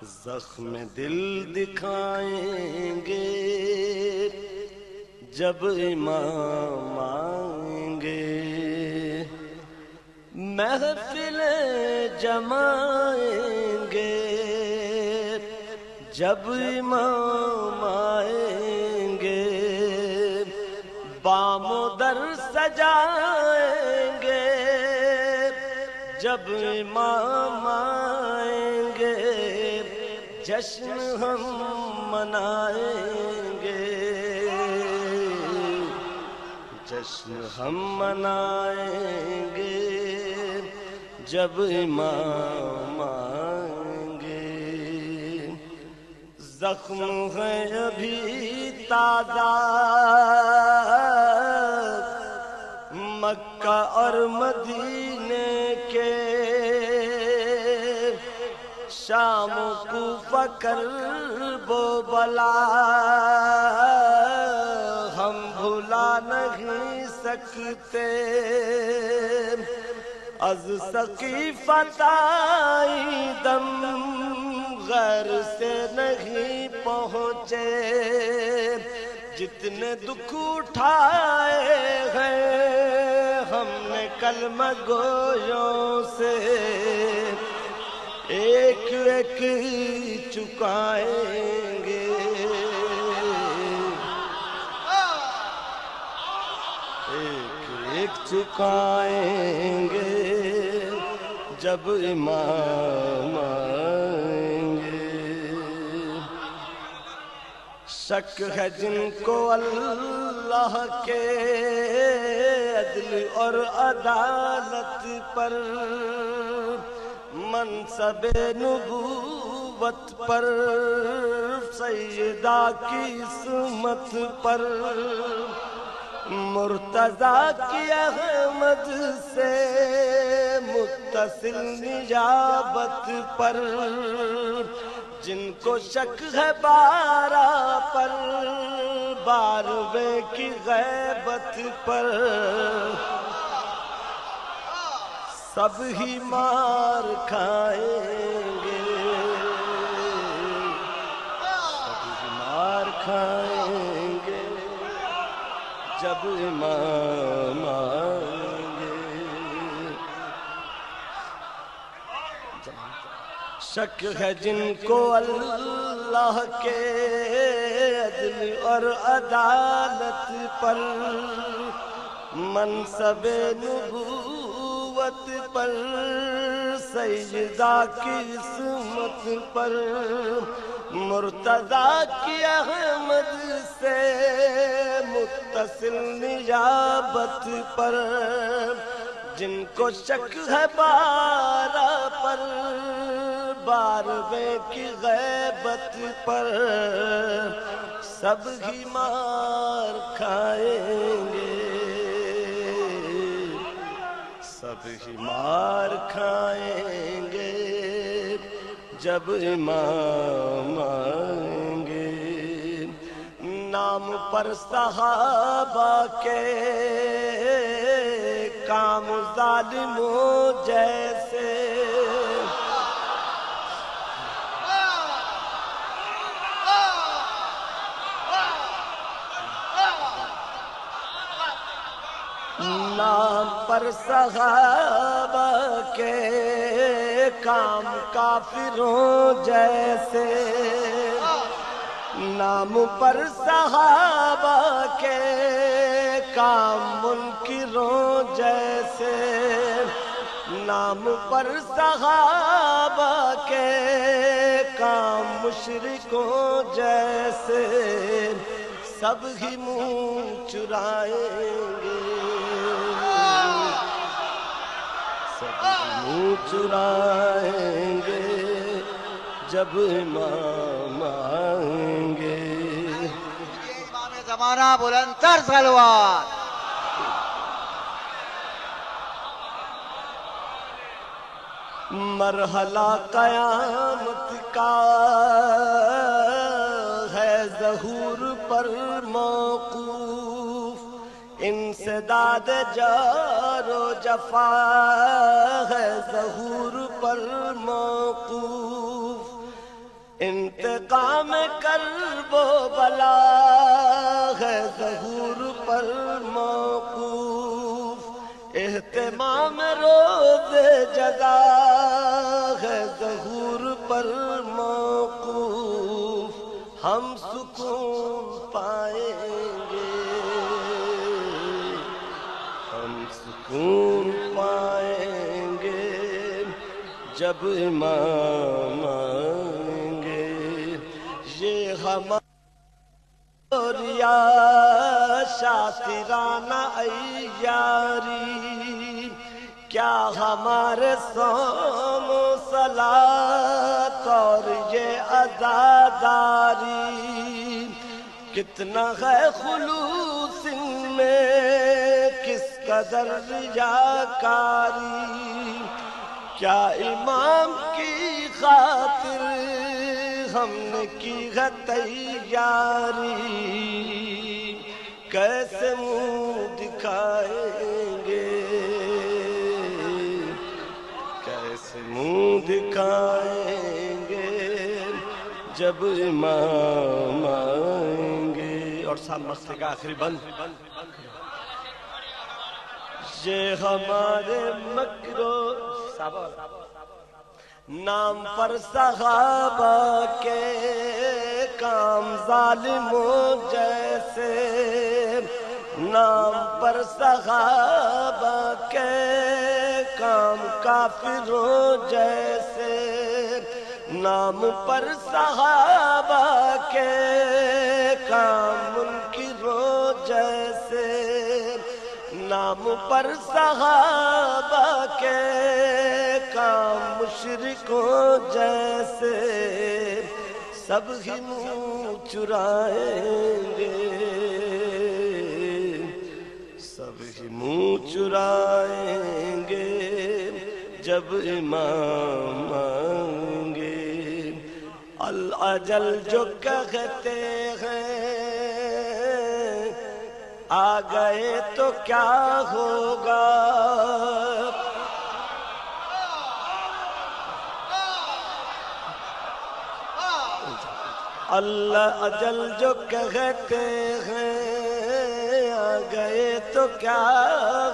زخم دل دکھائیں گے جب امام آئیں گے، محفل جمائیں گے جب امام آئیں گے، بام و در سجائیں گے جب امام آئیں گے، جشن ہم منائیں گے، جشن ہم منائیں گے جب امام آئیں گے۔ زخم ہیں ابھی تازہ مکہ اور مدینے کے، شام کوفہ کرب و بلا ہم بھلا نہیں سکتے، از سقیفہ تائی دم غیر سے نہیں پہنچے، جتنے دکھ اٹھائے ہیں ہم نے کلمہ گویوں سے، ایک ایک چکائیں گے، ایک ایک چکائیں گے جب امام آئیں گے۔ شک ہے جن کو اللہ کے عدل اور عدالت پر، منصب نبوت پر، سیدہ کی عصمت پر، مرتضیٰ کی احمد سے متصل نجابت پر، جن کو شک ہے بارہ پر، بارہویں کی غیبت پر، سب ہی مار کھائیں گے، سب ہی مار کھائیں گے جب امام آئیں گے۔ شک ہے جن کو اللہ کے عدل اور عدالت پر، منصب نبوت پر، سیدہ کی عصمت پر، مرتضیٰ کی احمد سے متصل نجابت پر، جن کو شک ہے بارہ پر، بارہویں کی غیبت پر، سب ہی مار کھائیں گے، سب ہی مار کھائیں گے جب امام آئیں گے۔ نام پر صحابہ کے کام ظالموں جیسے، نام پر صحابہ کے کام کافروں جیسے، نام پر صحابہ کے کام منکروں جیسے، نام پر صحابہ کے کام مشرکوں جیسے، سب ہی منہ چرائیں گے، سب ہی منہ چرائیں گے جب امام آئیں گے۔ امام زمانہ بلند تر صلوات۔ مرحلہ قیامت کا ہے ظہور پر موقوف، انسداد جار و جفا ہے ظہور پر موقوف، انتقام کرب و بلا ہے ظہور پر موقوف، اہتمام روز جزا ہے ظہور پر موقوف، ہم سکون پائیں گے، ہم سکون پائیں گے جب امام آئیں گے، یہ ہمارا شاطرانہ عیاری، کیا ہمارے صوم و صلاۃ اور یہ عزاداری، کتنا ہے خلوص ان میں، کس قدر ریاکاری، کیا امام کی خاطر ہم نے کی ہے تیاری، کیسے منہ دکھائیں گے، کیسے منہ دکھائیں گے جب امام آئیں گے۔ اور سب مسئلے کا آخری بند، یہ ہمارے مکرو نام پر صحابہ کے کام ظالموں جیسے، نام پر صحابہ کے کام کافروں جیسے، نام پر صحابہ کے کام منکروں جیسے، نام پر صحابہ کے کام مشرکوں جیسے، سب ہی منہ چرائیں گے، سب ہی منہ چرائیں گے جب امام آئیں گے۔ الاجل جو کہتے ہیں آ گئے تو کیا ہوگا، اللہ اجل جو کہتے ہیں آ گئے تو کیا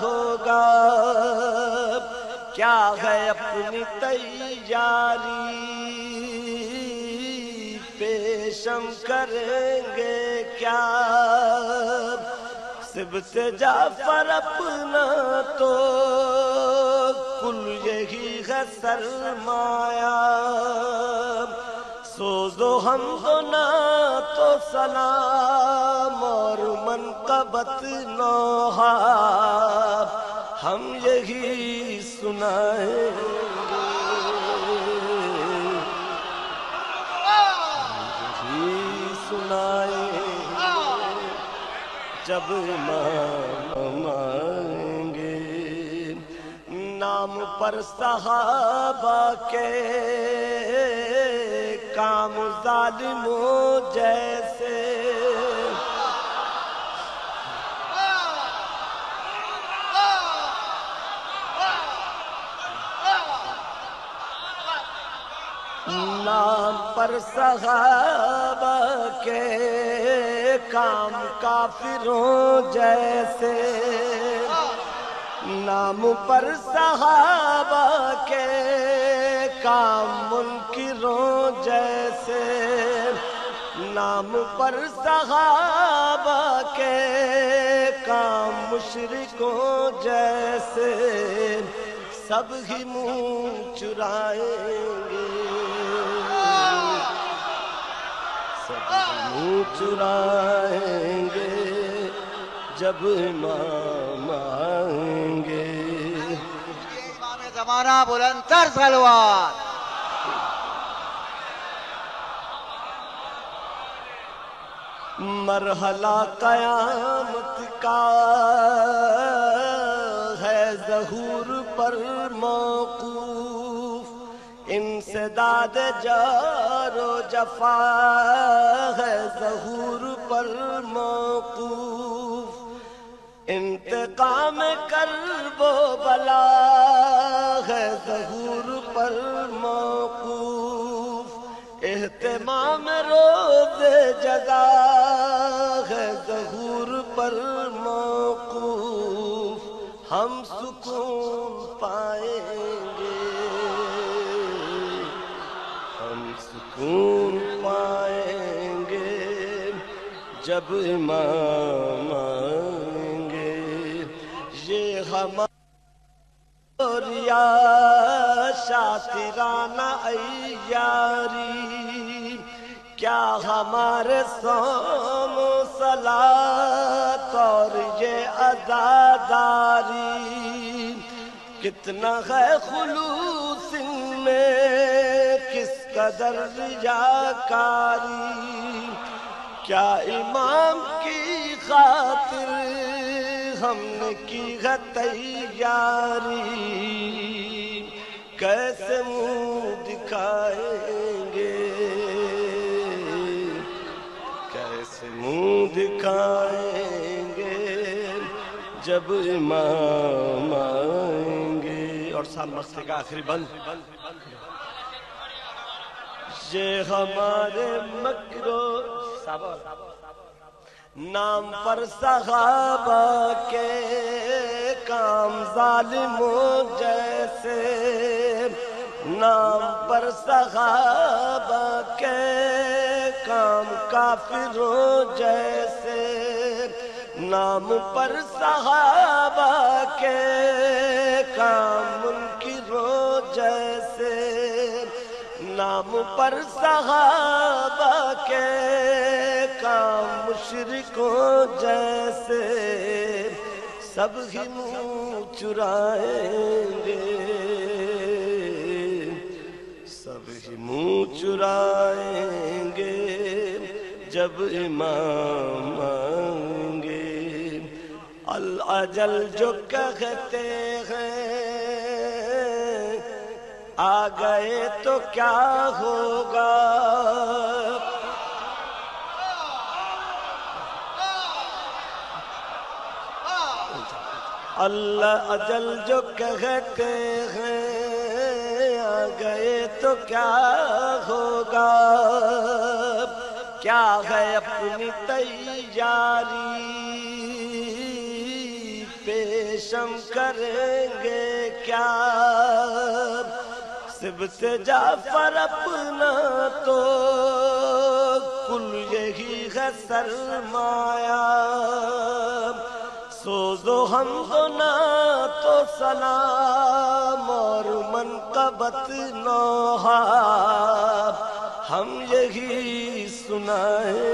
ہوگا، کیا ہے اپنی تیاری پیشم کریں گے کیا، سبت جعفر اپنا تو کل یہی ہے سرمایہ، سوز و حمد و نعت و سلام اور منقبت نوحہ ہم یہی سنائیں گے، یہی سنائیں گے جب امام آئیں گے۔ نام پر صحابہ کے کام ظالموں جیسے، نام پر صحابہ کے کام کافروں جیسے، نام پر صحابہ کے کام منکروں جیسے، نام پر صحابہ کے کام مشرکوں جیسے، سب ہی منہ چرائیں گے، سب منہ چرائیں گے جب امام آئیں گے۔ امام زمانہ بلند تر صلوات۔ مرحلہ قیامت کا ہے ظہور پر موقوف، انسداد جار و جفا ہے ظہور پر موقوف، انتقام کرب و بلا ہے ظہور پر موقوف، اہتمام روز جزا ہے ظہور پر موقوف، ہم سکون پائیں گے، ہم سکون پائیں گے جب امام آئیں گے۔ یہ ہمارا یا شاطرانہ عیاری، کیا ہمارے صوم و صلاۃ اور یہ عزاداری، کتنا ہے خلوص ان میں، کس قدر ریاکاری، کیا امام کی خاطر ہم نے کی ہے تیاری، کیسے منہ دکھائیں گے، کیسے منہ دکھائیں گے جب امام آئیں گے۔ اور سب مسئلے کا آخری بند، یہ ہمارے مکرو نام پر صحابہ کے کام ظالموں جیسے، نام پر صحابہ کے کام کافروں جیسے، نام پر صحابہ کے کام منکروں جیسے، نام پر صحابہ کے کام مشرکوں جیسے، سب ہی منہ چرائیں گے، سب ہی منہ چرائیں گے جب امام آئیں گے۔ الاجل جو کہتے ہیں آ گئے تو کیا ہوگا، اللہ اجل جو کہتے ہیں آ گئے تو کیا ہوگا، کیا ہے اپنی تیاری پیشم کریں گے کیا، سبت جعفر اپنا تو کل یہی ہے سرمایہ، سوز و حمد و نعت و سلام اور منقبت نوحہ ہم یہی سنائیں